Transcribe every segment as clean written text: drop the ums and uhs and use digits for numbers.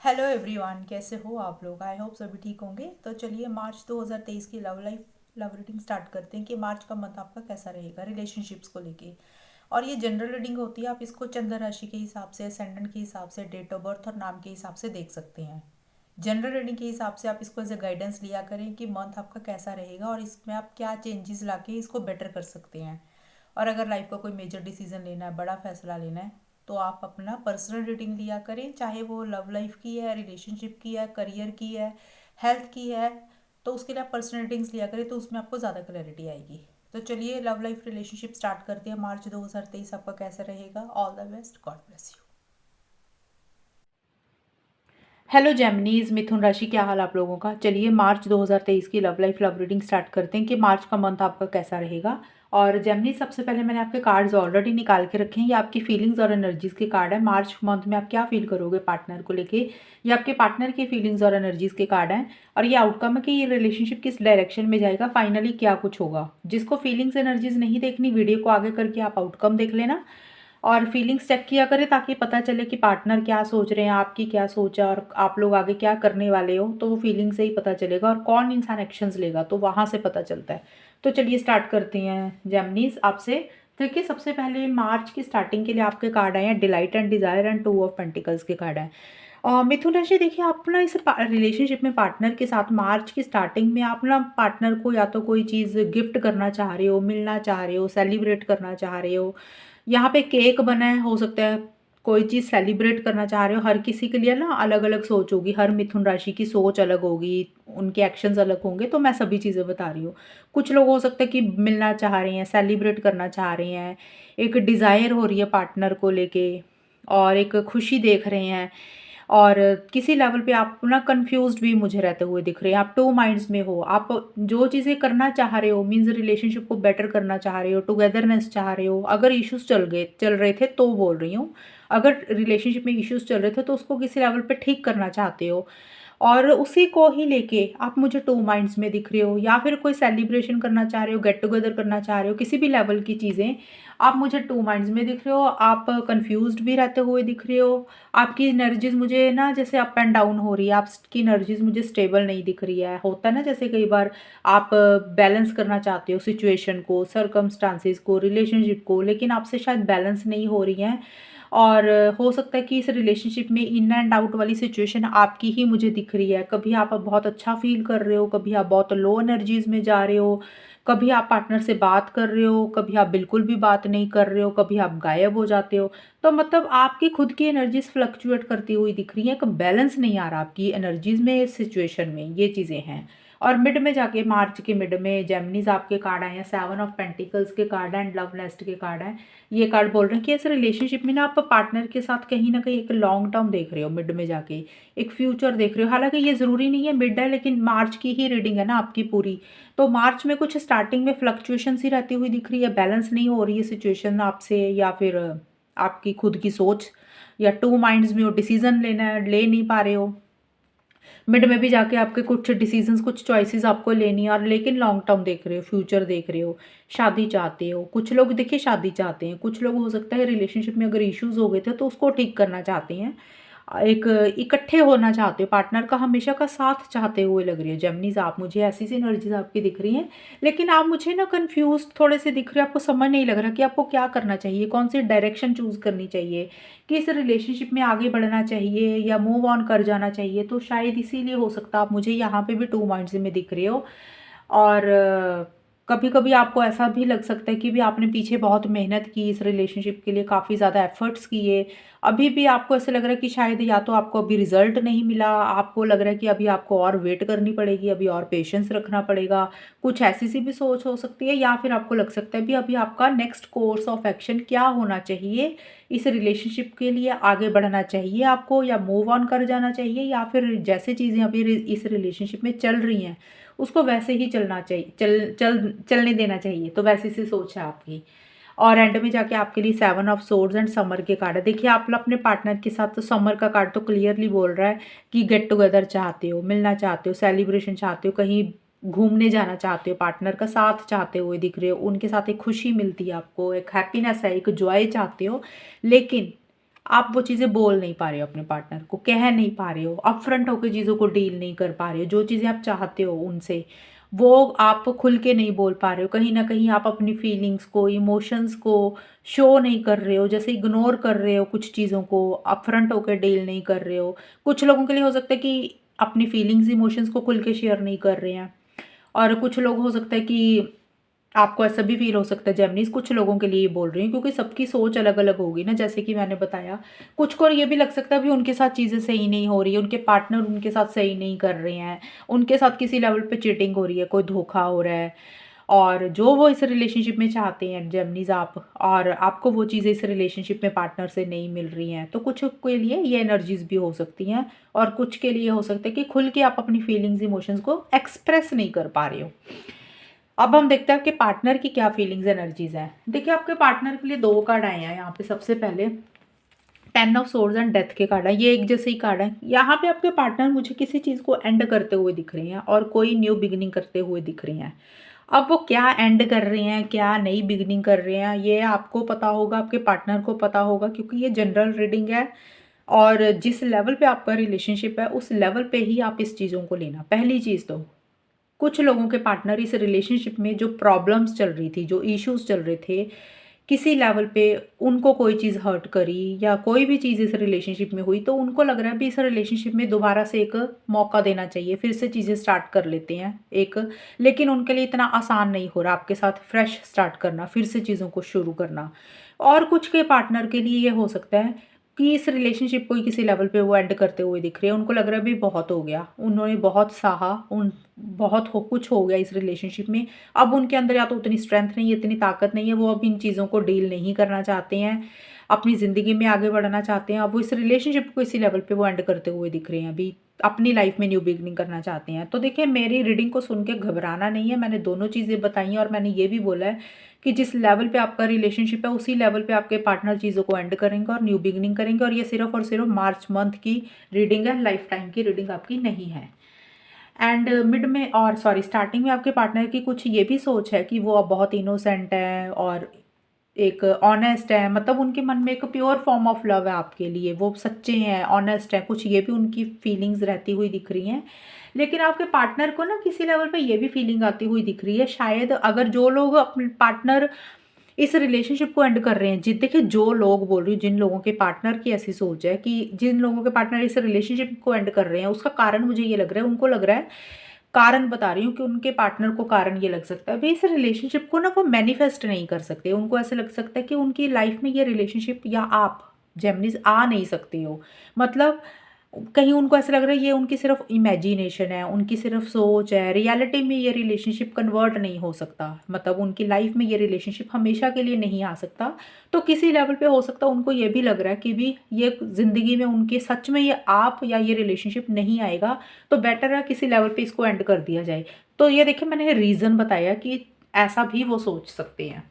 Hello everyone, कैसे हो आप लोग। आई होप सभी ठीक होंगे। तो चलिए मार्च 2023 की लव रीडिंग स्टार्ट करते हैं कि मार्च का मंथ आपका कैसा रहेगा रिलेशनशिप्स को लेके। और ये जनरल रीडिंग होती है, आप इसको चंद्र राशि के हिसाब से, असेंडेंट के हिसाब से, डेट ऑफ बर्थ और नाम के हिसाब से देख सकते हैं। जनरल रीडिंग के हिसाब से आप इसको एज ए गाइडेंस लिया करें कि मंथ आपका कैसा रहेगा और इसमें आप क्या चेंजेस लाके इसको बेटर कर सकते हैं। और अगर लाइफ का कोई मेजर डिसीजन लेना है, बड़ा फैसला लेना है, तो आप अपना पर्सनल रीडिंग लिया करें, चाहे वो लव लाइफ की है, रिलेशनशिप की है, करियर की है, हेल्थ की है। तो उसके लिए आप पर्सनल रीडिंग्स लिया करें, तो उसमें आपको ज़्यादा क्लैरिटी आएगी। तो चलिए लव लाइफ रिलेशनशिप स्टार्ट करते हैं। मार्च 2023 आपका कैसा रहेगा। All the best, God bless you. Hello Geminis, मिथुन राशि, क्या हाल आप लोगों का। चलिए मार्च 2023 की लव रीडिंग स्टार्ट करते हैं कि मार्च का मंथ आपका कैसा रहेगा। और जेमिनी, सबसे पहले मैंने आपके कार्ड्स ऑलरेडी निकाल के रखे हैं। ये आपकी फीलिंग्स और एनर्जीज के कार्ड है। मार्च मंथ में आप क्या फील करोगे पार्टनर को लेके, ये आपके पार्टनर की फीलिंग्स और एनर्जीज के कार्ड हैं। और ये आउटकम है कि ये रिलेशनशिप किस डायरेक्शन में जाएगा, फाइनली क्या कुछ होगा। जिसको फीलिंग्स एनर्जीज नहीं देखनी, वीडियो को आगे करके आप आउटकम देख लेना और फीलिंग्स चेक किया करें, ताकि पता चले कि पार्टनर क्या सोच रहे हैं, आपकी क्या सोच है और आप लोग आगे क्या करने वाले हो। तो वो फीलिंग से ही पता चलेगा, और कौन इंसान एक्शंस लेगा तो वहाँ से पता चलता है। तो चलिए स्टार्ट करते हैं जेमिनीज आपसे। देखिए सबसे पहले मार्च की स्टार्टिंग के लिए आपके कार्ड आए हैं delight and desire and two of pentacles के कार्ड हैं। मिथुन राशि, देखिए आप ना इस रिलेशनशिप में पार्टनर के साथ मार्च की स्टार्टिंग में आप ना पार्टनर को या तो कोई चीज़ गिफ्ट करना चाह रहे हो, मिलना चाह रहे हो, सेलिब्रेट करना चाह रहे हो। यहाँ पे केक बना है, हो सकता है कोई चीज़ सेलिब्रेट करना चाह रहे हो। हर किसी के लिए ना अलग अलग सोच होगी, हर मिथुन राशि की सोच अलग होगी, उनके एक्शंस अलग होंगे। तो मैं सभी चीज़ें बता रही हूँ। कुछ लोग हो सकता है कि मिलना चाह रहे हैं, सेलिब्रेट करना चाह रहे हैं, एक डिज़ायर हो रही है पार्टनर को लेके, और एक खुशी देख रहे हैं। और किसी लेवल पे आप ना कंफ्यूज्ड भी मुझे रहते हुए दिख रहे हैं, आप टू माइंड्स में हो। आप जो चीज़ें करना चाह रहे हो, मीन्स रिलेशनशिप को बेटर करना चाह रहे हो, टुगेदरनेस चाह रहे हो। अगर इश्यूज चल रहे थे तो बोल रही हूँ, अगर रिलेशनशिप में इश्यूज चल रहे थे तो उसको किसी लेवल पे ठीक करना चाहते हो। और उसी को ही लेके आप मुझे टू माइंड्स में दिख रहे हो, या फिर कोई सेलिब्रेशन करना चाह रहे हो, गेट टुगेदर करना चाह रहे हो, किसी भी लेवल की चीज़ें आप मुझे टू माइंड्स में दिख रहे हो। आप कंफ्यूज्ड भी रहते हुए दिख रहे हो। आपकी एनर्जीज मुझे ना जैसे अप एंड डाउन हो रही है, आपकी एनर्जीज मुझे स्टेबल नहीं दिख रही है। होता है ना, जैसे कई बार आप बैलेंस करना चाहते हो सिचुएशन को, सर्कमस्टांसिस को, रिलेशनशिप को, लेकिन आपसे शायद बैलेंस नहीं हो रही है। और हो सकता है कि इस रिलेशनशिप में इन एंड आउट वाली सिचुएशन आपकी ही मुझे दिख रही है। कभी आप बहुत अच्छा फील कर रहे हो, कभी आप बहुत लो एनर्जीज में जा रहे हो, कभी आप पार्टनर से बात कर रहे हो, कभी आप बिल्कुल भी बात नहीं कर रहे हो, कभी आप गायब हो जाते हो। तो मतलब आपकी खुद की एनर्जीज फ्लक्चुएट करती हुई दिख रही हैं, एक बैलेंस नहीं आ रहा आपकी एनर्जीज में, इस सिचुएशन में ये चीज़ें हैं। और मिड में जाके मार्च के मिड में जेमिनीज आपके कार्ड आए हैं, 7 ऑफ पेंटिकल्स के कार्ड हैं एंड लव नेस्ट के कार्ड हैं। ये कार्ड बोल रहे हैं कि इस रिलेशनशिप में ना आप पार्टनर के साथ कहीं ना कहीं एक लॉन्ग टर्म देख रहे हो, मिड में जाके एक फ्यूचर देख रहे हो। हालांकि ये ज़रूरी नहीं है मिड है, लेकिन मार्च की ही रीडिंग है ना आपकी पूरी। तो मार्च में कुछ स्टार्टिंग में फ्लक्चुएशन ही रहती हुई दिख रही है, बैलेंस नहीं हो रही है सिचुएशन आपसे, या फिर आपकी खुद की सोच, या टू माइंड्स में हो, डिसीजन लेना है ले नहीं पा रहे हो। मिड में भी जाके आपके कुछ डिसीजंस, कुछ चॉइसेस आपको लेनी है, और लेकिन लॉन्ग टर्म देख रहे हो, फ्यूचर देख रहे हो, शादी चाहते हो। कुछ लोग देखिए शादी चाहते हैं, कुछ लोग हो सकता है रिलेशनशिप में अगर इश्यूज हो गए थे तो उसको ठीक करना चाहते हैं। एक इकट्ठे होना चाहते हो, पार्टनर का हमेशा का साथ चाहते हुए लग रही है जेमिनीज आप। मुझे ऐसी सी एनर्जीज आपकी दिख रही हैं, लेकिन आप मुझे ना कंफ्यूज थोड़े से दिख रहे हो। आपको समझ नहीं लग रहा कि आपको क्या करना चाहिए, कौन सी डायरेक्शन चूज करनी चाहिए, कि इस रिलेशनशिप में आगे बढ़ना चाहिए या मूव ऑन कर जाना चाहिए। तो शायद इसीलिए हो सकता है आप मुझे यहाँ पे भी टू माइंड्स में दिख रहे हो। और कभी कभी आपको ऐसा भी लग सकता है कि भी आपने पीछे बहुत मेहनत की इस रिलेशनशिप के लिए, काफ़ी ज़्यादा एफर्ट्स किए। अभी भी आपको ऐसा लग रहा है कि शायद या तो आपको अभी रिजल्ट नहीं मिला, आपको लग रहा है कि अभी आपको और वेट करनी पड़ेगी, अभी और पेशेंस रखना पड़ेगा। कुछ ऐसी सी भी सोच हो सकती है, या फिर आपको लग सकता है भी अभी आपका नेक्स्ट कोर्स ऑफ एक्शन क्या होना चाहिए, इस रिलेशनशिप के लिए आगे बढ़ना चाहिए आपको, या मूव ऑन कर जाना चाहिए, या फिर जैसे चीज़ें अभी इस रिलेशनशिप में चल रही हैं उसको वैसे ही चलना चाहिए, चलने देना चाहिए। तो वैसी सी सोच है आपकी। और एंड में जाके आपके लिए 7 ऑफ सोर्ड्स एंड समर के कार्ड है। देखिए आप अपने पार्टनर के साथ, तो समर का कार्ड तो क्लियरली बोल रहा है कि गेट टुगेदर चाहते हो, मिलना चाहते हो, सेलिब्रेशन चाहते हो, कहीं घूमने जाना चाहते हो, पार्टनर का साथ चाहते हुए दिख रहे हो, उनके साथ एक खुशी मिलती है आपको, एक हैप्पीनेस है, एक जॉय चाहते हो। लेकिन आप वो चीज़ें बोल नहीं पा रहे हो अपने पार्टनर को, कह नहीं पा रहे हो, अपफ्रंट होकर चीज़ों को डील नहीं कर पा रहे हो, जो चीज़ें आप चाहते हो उनसे, वो आप खुल के नहीं बोल पा रहे हो। कहीं न कहीं आप अपनी फीलिंग्स को, इमोशंस को शो नहीं कर रहे हो, जैसे इग्नोर कर रहे हो कुछ चीज़ों को, अपफ्रंट होकर डील नहीं कर रहे हो। कुछ लोगों के लिए हो सकता है कि अपनी फीलिंग्स, इमोशंस को खुल के शेयर नहीं कर रहे हैं, और कुछ लोग हो सकता है कि आपको ऐसा भी फ़ील हो सकता है जेमिनीज़, कुछ लोगों के लिए ये बोल रही हूँ क्योंकि सबकी सोच अलग-अलग होगी ना, जैसे कि मैंने बताया। कुछ को ये भी लग सकता है अभी उनके साथ चीज़ें सही नहीं हो रही है, उनके पार्टनर उनके साथ सही नहीं कर रहे हैं, उनके साथ किसी लेवल पे चीटिंग हो रही है, कोई धोखा हो रहा है, और जो वो इस रिलेशनशिप में चाहते हैं जेमिनीज़ आप, और आपको वो चीज़ें इस रिलेशनशिप में पार्टनर से नहीं मिल रही हैं। तो कुछ के लिए ये एनर्जीज़ भी हो सकती हैं, और कुछ के लिए हो सकता है कि खुल के आप अपनी फीलिंग्स, इमोशंस को एक्सप्रेस नहीं कर पा रहे हो। अब हम देखते हैं आपके पार्टनर की क्या फीलिंग्स एनर्जीज हैं। देखिए, आपके पार्टनर के लिए 2 कार्ड आए हैं यहाँ पे। सबसे पहले 10 ऑफ सोर्ड्स एंड डेथ के कार्ड है, ये एक जैसे ही कार्ड है। यहाँ पे आपके पार्टनर मुझे किसी चीज़ को एंड करते हुए दिख रहे हैं और कोई न्यू बिगिनिंग करते हुए दिख रहे हैं। अब वो क्या एंड कर रहे हैं, क्या नई बिगिनिंग कर रहे हैं, ये आपको पता होगा, आपके पार्टनर को पता होगा, क्योंकि ये जनरल रीडिंग है, और जिस लेवल पे आपका रिलेशनशिप है उस लेवल पे ही आप इस चीज़ों को लेना। पहली चीज़ तो कुछ लोगों के पार्टनर इस रिलेशनशिप में जो प्रॉब्लम्स चल रही थी, जो इश्यूज चल रहे थे, किसी लेवल पे उनको कोई चीज़ हर्ट करी या कोई भी चीज़ इस रिलेशनशिप में हुई, तो उनको लग रहा है भी इस रिलेशनशिप में दोबारा से एक मौका देना चाहिए, फिर से चीज़ें स्टार्ट कर लेते हैं एक। लेकिन उनके लिए इतना आसान नहीं हो रहा आपके साथ फ्रेश स्टार्ट करना, फिर से चीज़ों को शुरू करना। और कुछ के पार्टनर के लिए ये हो सकता है कि इस रिलेशनशिप को ही किसी लेवल पे वो एंड करते हुए दिख रहे हैं। उनको लग रहा है भी बहुत हो गया, उन्होंने बहुत सहा, उन बहुत हो कुछ हो गया इस रिलेशनशिप में। अब उनके अंदर या तो उतनी स्ट्रेंथ नहीं है, इतनी ताकत नहीं है, वो अब इन चीज़ों को डील नहीं करना चाहते हैं, अपनी ज़िंदगी में आगे बढ़ना चाहते हैं। अब वो इस रिलेशनशिप को इसी लेवल पे वो एंड करते हुए दिख रहे हैं, अभी अपनी लाइफ में न्यू बिगनिंग करना चाहते हैं। तो देखिए, मेरी रीडिंग को सुन के घबराना नहीं है, मैंने दोनों चीज़ें बताई हैं, और मैंने ये भी बोला है कि जिस लेवल पे आपका रिलेशनशिप है उसी लेवल पे आपके पार्टनर चीज़ों को एंड करेंगे और न्यू बिगिनिंग करेंगे, और ये सिर्फ और सिर्फ मार्च मंथ की रीडिंग है, लाइफ टाइम की रीडिंग आपकी नहीं है। एंड मिड में, और सॉरी, स्टार्टिंग में आपके पार्टनर की कुछ ये भी सोच है कि वो अब बहुत इनोसेंट है और एक ऑनेस्ट है, मतलब उनके मन में एक प्योर फॉर्म ऑफ लव है आपके लिए, वो सच्चे हैं, ऑनेस्ट है, कुछ ये भी उनकी फीलिंग्स रहती हुई दिख रही हैं। लेकिन आपके पार्टनर को ना किसी लेवल पे ये भी फीलिंग आती हुई दिख रही है, शायद अगर जो लोग अपने पार्टनर इस रिलेशनशिप को एंड कर रहे हैं, जी देखिए, जो लोग बोल रही हूँ, जिन लोगों के पार्टनर की ऐसी सोच है कि जिन लोगों के पार्टनर इस रिलेशनशिप को एंड कर रहे हैं, उसका कारण मुझे ये लग रहा है, उनको लग रहा है, कारण बता रही हूँ कि उनके पार्टनर को कारण ये लग सकता है भाई, इस रिलेशनशिप को ना वो मैनिफेस्ट नहीं कर सकते। उनको ऐसा लग सकता है कि उनकी लाइफ में ये रिलेशनशिप या आप जेमिनीज आ नहीं सकते हो, मतलब कहीं उनको ऐसा लग रहा है ये उनकी सिर्फ इमेजिनेशन है, उनकी सिर्फ सोच है, रियलिटी में ये रिलेशनशिप कन्वर्ट नहीं हो सकता, मतलब उनकी लाइफ में ये रिलेशनशिप हमेशा के लिए नहीं आ सकता। तो किसी लेवल पे हो सकता है उनको ये भी लग रहा है कि भी ये ज़िंदगी में उनके सच में ये आप या ये रिलेशनशिप नहीं आएगा, तो बेटर है किसी लेवल पे इसको एंड कर दिया जाए। तो ये देखिए, मैंने रीज़न बताया कि ऐसा भी वो सोच सकते हैं।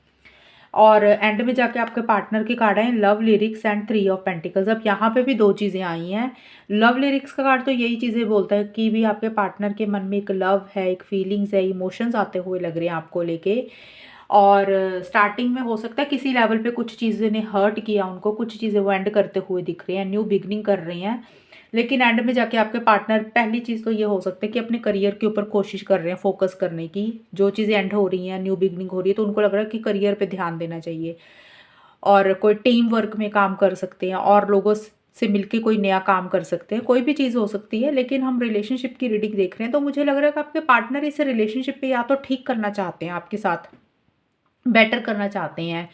और एंड में जाके आपके पार्टनर की कार्ड है love lyrics and 3 of pentacles. अब यहाँ पे भी 2 चीज़ें आई हैं। लव लिरिक्स का कार्ड तो यही चीज़ें बोलता है कि भी आपके पार्टनर के मन में एक लव है, एक फीलिंग्स है, इमोशंस आते हुए लग रहे हैं आपको लेके। और स्टार्टिंग में हो सकता है किसी लेवल पे कुछ चीज़ें ने हर्ट किया उनको, कुछ चीज़ें वो एंड करते हुए दिख रही हैं, न्यू बिगनिंग कर रही हैं। लेकिन एंड में जाके आपके पार्टनर, पहली चीज़ तो ये हो सकता है कि अपने करियर के ऊपर कोशिश कर रहे हैं फोकस करने की। जो चीज़ें एंड हो रही हैं, न्यू बिगनिंग हो रही है, तो उनको लग रहा है कि करियर पे ध्यान देना चाहिए, और कोई टीम वर्क में काम कर सकते हैं, और लोगों से मिलके कोई नया काम कर सकते हैं, कोई भी चीज़ हो सकती है। लेकिन हम रिलेशनशिप की रीडिंग देख रहे हैं, तो मुझे लग रहा है कि आपके पार्टनर इस रिलेशनशिप पे या तो ठीक करना चाहते हैं, आपके साथ बेटर करना चाहते हैं,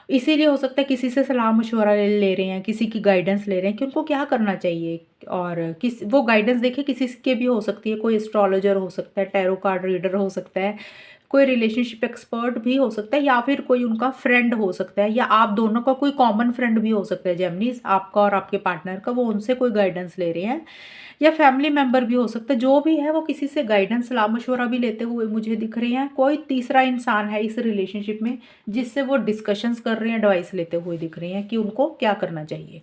इसीलिए हो सकता है किसी से सलाह मशवरा ले ले रहे हैं, किसी की गाइडेंस ले रहे हैं कि उनको क्या करना चाहिए। और किस वो गाइडेंस देखिए किसी के भी हो सकती है, कोई एस्ट्रोलॉजर हो सकता है, टैरो कार्ड रीडर हो सकता है, कोई रिलेशनशिप एक्सपर्ट भी हो सकता है, या फिर कोई उनका फ्रेंड हो सकता है, या आप दोनों का कोई कॉमन फ्रेंड भी हो सकता है जेमिनीज, आपका और आपके पार्टनर का, वो उनसे कोई गाइडेंस ले रहे हैं, या फैमिली मेंबर भी हो सकता है। जो भी है वो किसी से गाइडेंस, सलाह मशवरा भी लेते हुए मुझे दिख रहे हैं। कोई तीसरा इंसान है इस रिलेशनशिप में जिससे वो डिस्कशंस कर रहे हैं, एडवाइस लेते हुए दिख रहे हैं कि उनको क्या करना चाहिए।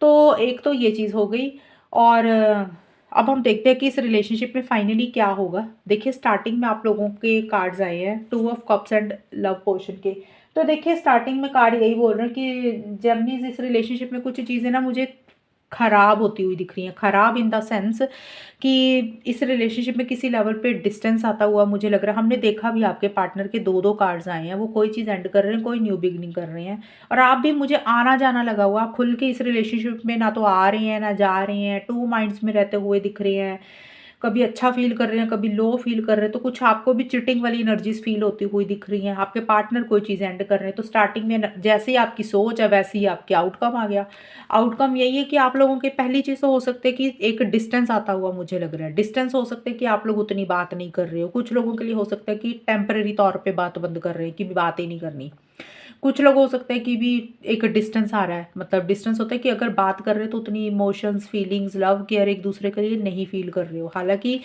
तो एक तो ये चीज़ हो गई। और अब हम देखते हैं कि इस रिलेशनशिप में फाइनली क्या होगा। देखिए, स्टार्टिंग में आप लोगों के कार्ड्स आए हैं 2 of cups and love portion के। तो देखिए स्टार्टिंग में कार्ड यही बोल रहे हैं कि जेमिनीज़ इस रिलेशनशिप में कुछ चीज़ें ना मुझे खराब होती हुई दिख रही हैं। खराब इन द सेंस कि इस रिलेशनशिप में किसी लेवल पे डिस्टेंस आता हुआ मुझे लग रहा है। हमने देखा भी आपके पार्टनर के 2-2 कार्ड्स आए हैं, वो कोई चीज़ एंड कर रहे हैं, कोई न्यू बिगिनिंग कर रहे हैं। और आप भी मुझे आना-जाना लगा हुआ, आप खुल के इस रिलेशनशिप में ना तो आ रहे हैं, ना जा रहे हैं, टू माइंड्स में रहते हुए दिख रहे हैं। कभी अच्छा फ़ील कर रहे हैं, कभी लो फ़ील कर रहे हैं, तो कुछ आपको भी चिटिंग वाली एनर्जीज़ फ़ील होती हुई दिख रही हैं। आपके पार्टनर कोई चीज़ एंड कर रहे हैं, तो स्टार्टिंग में न जैसे ही आपकी सोच है, वैसे ही आपके आउटकम आ गया। आउटकम यही है कि आप लोगों के पहली चीज़ तो हो सकता है कि एक डिस्टेंस आता हुआ मुझे लग रहा है। डिस्टेंस हो सकता है कि आप लोग उतनी बात नहीं कर रहे हो। कुछ लोगों के लिए हो सकता है कि टेम्परेरी तौर पे बात बंद कर रहे हैं कि बात ही नहीं करनी। कुछ लोग हो सकता है कि भी एक डिस्टेंस आ रहा है, मतलब डिस्टेंस होता है कि अगर बात कर रहे हो तो उतनी इमोशंस, फीलिंग्स, लव, केयर एक दूसरे के लिए नहीं फ़ील कर रहे हो। हालाँकि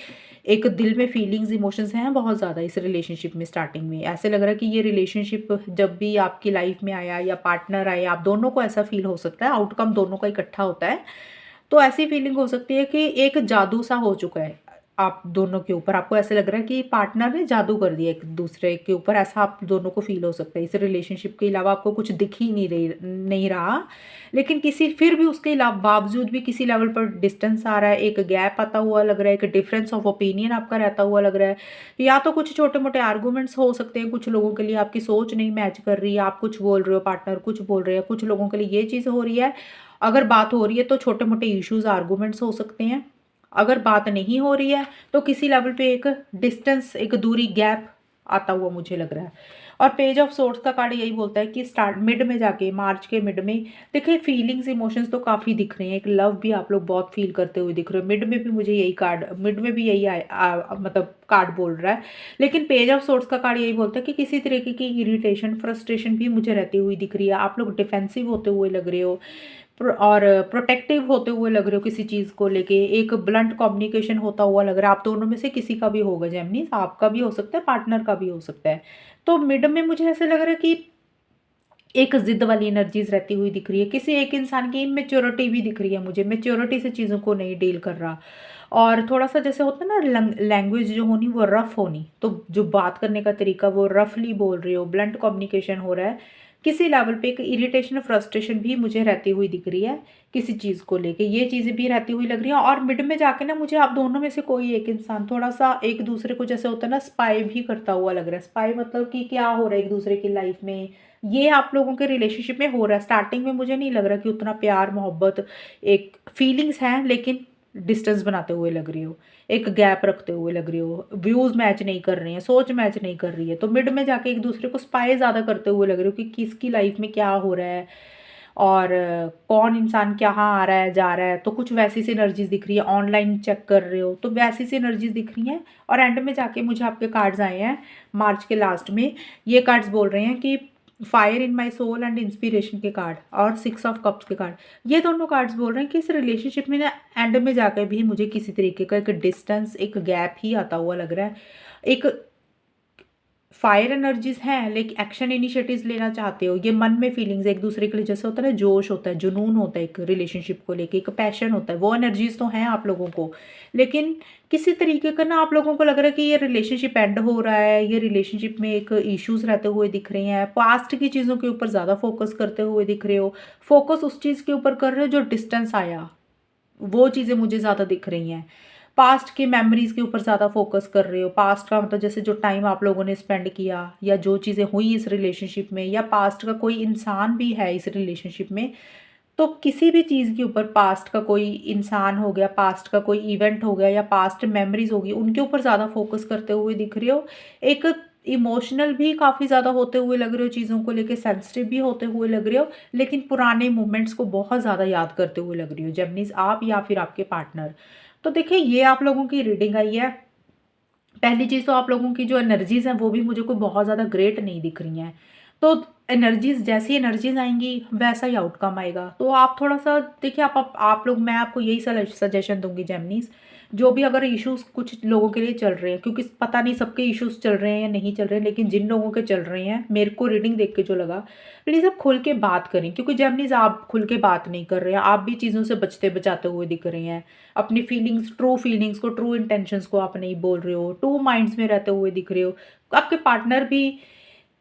एक दिल में फीलिंग्स, इमोशंस हैं बहुत ज़्यादा इस रिलेशनशिप में स्टार्टिंग में। ऐसे लग रहा है कि ये रिलेशनशिप जब भी आपकी लाइफ़ में आया या पार्टनर आए, आप दोनों को ऐसा फ़ील हो सकता है, आउटकम दोनों का इकट्ठा होता है। तो ऐसी फीलिंग हो सकती है कि एक जादू सा हो चुका है आप दोनों के ऊपर। आपको ऐसा लग रहा है कि पार्टनर ने जादू कर दिया एक दूसरे के ऊपर, ऐसा आप दोनों को फील हो सकता है। इस रिलेशनशिप के अलावा आपको कुछ दिख ही नहीं रहा। लेकिन किसी फिर भी उसके बावजूद भी किसी लेवल पर डिस्टेंस आ रहा है, एक गैप आता हुआ लग रहा है, एक डिफरेंस ऑफ ओपिनियन आपका रहता हुआ लग रहा है। या तो कुछ छोटे-मोटे आर्गुमेंट्स हो सकते हैं कुछ लोगों के लिए, आपकी सोच नहीं मैच कर रही है, आप कुछ बोल रहे हो, पार्टनर कुछ बोल रहे हैं। कुछ लोगों के लिए ये चीज़ हो रही है। अगर बात हो रही है तो छोटे-मोटे इश्यूज़, आर्गुमेंट्स हो सकते हैं। अगर बात नहीं हो रही है तो किसी लेवल पे एक डिस्टेंस, एक दूरी, गैप आता हुआ मुझे लग रहा है। और पेज ऑफ सोर्ड्स का कार्ड यही बोलता है कि स्टार्ट मिड में जाके, मार्च के मिड में देखिए फीलिंग्स, इमोशंस तो काफ़ी दिख रहे हैं। एक लव भी आप लोग बहुत फील करते हुए दिख रहे हो। मिड में भी मुझे यही कार्ड, मिड में भी यही मतलब कार्ड बोल रहा है। लेकिन पेज ऑफ सोर्ड्स का कार्ड यही बोलता है कि किसी तरीके की इरिटेशन, फ्रस्ट्रेशन भी मुझे रहती हुई दिख रही है। आप लोग डिफेंसिव होते हुए लग रहे हो। और प्रोटेक्टिव होते हुए लग रहे हो किसी चीज़ को लेके। एक ब्लंट कम्युनिकेशन होता हुआ लग रहा है। आप दोनों में से किसी का भी होगा जेमिनीज़, आपका भी हो सकता है, पार्टनर का भी हो सकता है। तो मिड में मुझे ऐसा लग रहा है कि एक ज़िद वाली एनर्जीज़ रहती हुई दिख रही है। किसी एक इंसान की इमैच्योरिटी भी दिख रही है मुझे, मैच्योरिटी से चीज़ों को नहीं डील कर रहा। और थोड़ा-सा जैसे होता है ना, लैंग्वेज जो होनी वो रफ़ होनी, तो जो बात करने का तरीका वो रफ़ली बोल रहे हो, ब्लंट कम्युनिकेशन हो रहा है। किसी लेवल पे एक इरिटेशन, फ्रस्ट्रेशन भी मुझे रहती हुई दिख रही है, किसी चीज़ को लेके। ये चीज़ें भी रहती हुई लग रही हैं। और मिड में जाके ना मुझे आप दोनों में से कोई एक इंसान थोड़ा-सा एक-दूसरे को, जैसे होता है ना, स्पाई भी करता हुआ लग रहा है। स्पाई मतलब कि क्या हो रहा है एक-दूसरे की लाइफ़ में, ये आप लोगों के रिलेशनशिप में हो रहा है। स्टार्टिंग में मुझे नहीं लग रहा कि उतना प्यार, मोहब्बत, एक फीलिंग्स हैं, लेकिन डिस्टेंस बनाते हुए लग रही हो, एक गैप रखते हुए लग रही हो, व्यूज़ मैच नहीं कर रहे हैं, सोच मैच नहीं कर रही है। तो मिड में जाके एक-दूसरे को स्पाई ज़्यादा करते हुए लग रहे हो कि किसकी लाइफ़ में क्या हो रहा है और कौन इंसान कहाँ आ रहा है, जा रहा है। तो कुछ वैसी सी एनर्जीज़ दिख रही है। ऑनलाइन चेक कर रहे हो, तो वैसी सी एनर्जीज़ दिख रही हैं। और एंड में जाके मुझे आपके कार्ड्स आए हैं मार्च के लास्ट में। ये कार्ड्स बोल रहे हैं कि fire in my soul and inspiration के कार्ड और सिक्स ऑफ कप्स के कार्ड। ये दोनों कार्ड्स बोल रहे हैं कि इस रिलेशनशिप में ना एंड में जाकर भी मुझे किसी तरीके का एक डिस्टेंस, एक गैप ही आता हुआ लग रहा है। एक फायर एनर्जीज़ हैं, लेकिन एक्शन इनिशिएटिव्स लेना चाहते हो। ये मन में फीलिंग्स एक दूसरे के लिए, जैसे होता है ना, जोश होता है, जुनून होता है एक रिलेशनशिप को लेके, एक पैशन होता है, वो एनर्जीज़ तो हैं आप लोगों को। लेकिन किसी तरीके का ना आप लोगों को लग रहा है कि ये रिलेशनशिप एंड हो रहा है, ये रिलेशनशिप में एक इश्यूज़ रहते हुए दिख रहे हैं। पास्ट की चीज़ों के ऊपर ज़्यादा फोकस करते हुए दिख रहे हो। फोकस उस चीज़ के ऊपर कर रहे हो जो डिस्टेंस आया, वो चीज़ें मुझे ज़्यादा दिख रही हैं। पास्ट की मेमोरीज़ के ऊपर ज़्यादा फ़ोकस कर रहे हो। पास्ट का मतलब जैसे जो टाइम आप लोगों ने स्पेंड किया, या जो चीज़ें हुई इस रिलेशनशिप में, या पास्ट का कोई इंसान भी है इस रिलेशनशिप में, तो किसी भी चीज़ के ऊपर, पास्ट का कोई इंसान हो गया, पास्ट का कोई इवेंट हो गया, या पास्ट मेमोरीज़ होगी, उनके ऊपर ज़्यादा फ़ोकस करते हुए दिख रहे हो। एक इमोशनल भी काफ़ी ज़्यादा होते हुए लग रहे हो, चीज़ों को लेके सेंसिटिव भी होते हुए लग रहे हो, लेकिन पुराने मोमेंट्स को बहुत ज़्यादा याद करते हुए लग रही हो, जेमिनीज़ आप या फिर आपके पार्टनर। तो देखिए ये आप लोगों की रीडिंग आई है। पहली चीज़ तो आप लोगों की जो एनर्जीज़ हैं वो भी मुझे कोई बहुत ज़्यादा ग्रेट नहीं दिख रही हैं। तो एनर्जीज़, जैसी एनर्जीज़ आएँगी वैसा ही आउटकम आएगा। तो आप थोड़ा-सा देखिए, आप लोग, मैं आपको यही सजेशन दूँगी जेमिनीज़, जो भी अगर इश्यूज़ कुछ लोगों के लिए चल रहे हैं, क्योंकि पता नहीं सबके इश्यूज़ चल रहे हैं या नहीं चल रहे हैं, लेकिन जिन लोगों के चल रहे हैं, मेरे को रीडिंग देख के जो लगा, प्लीज़ आप खुल के बात करें, क्योंकि जेमिनीज़ आप खुल के बात नहीं कर रहे हैं। आप भी चीज़ों से बचते-बचाते हुए दिख रहे हैं। अपनी फीलिंग्स को, ट्रू इंटेंशंस को आप नहीं बोल रहे हो, टू माइंड्स में रहते हुए दिख रहे हो। आपके पार्टनर भी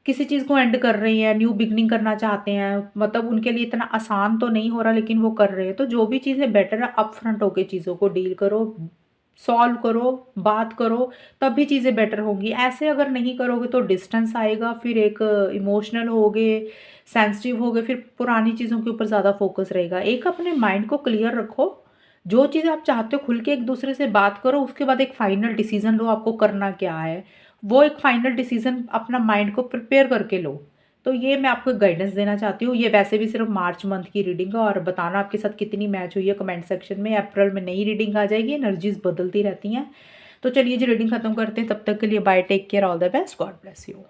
किसी चीज़ को एंड कर रही हैं, न्यू बिगिनिंग करना चाहते हैं, मतलब उनके लिए इतना आसान तो नहीं हो रहा लेकिन वो कर रहे हैं। तो जो भी चीज़ें बेटर है अपफ्रंट होके चीज़ों को डील करो, सॉल्व करो, बात करो, तब भी चीज़ें बेटर होंगी। ऐसे अगर नहीं करोगे तो डिस्टेंस आएगा, फिर एक इमोशनल होगे, सेंसिटिव होगे, फिर पुरानी चीज़ों के ऊपर ज़्यादा फोकस रहेगा। एक अपने माइंड को क्लियर रखो, जो चीज़ आप चाहते हो खुल के एक दूसरे से बात करो, उसके बाद एक फाइनल डिसीजन लो आपको करना क्या है। वो एक फाइनल डिसीजन अपना माइंड को प्रिपेयर करके लो। तो ये मैं आपको गाइडेंस देना चाहती हूँ। ये वैसे भी सिर्फ मार्च मंथ की रीडिंग है और बताना आपके साथ कितनी मैच हुई है कमेंट सेक्शन में। अप्रैल में नई रीडिंग आ जाएगी, एनर्जीज बदलती रहती हैं। तो चलिए जी रीडिंग खत्म करते हैं, तब तक के लिए bye, take care, all the best, God bless you.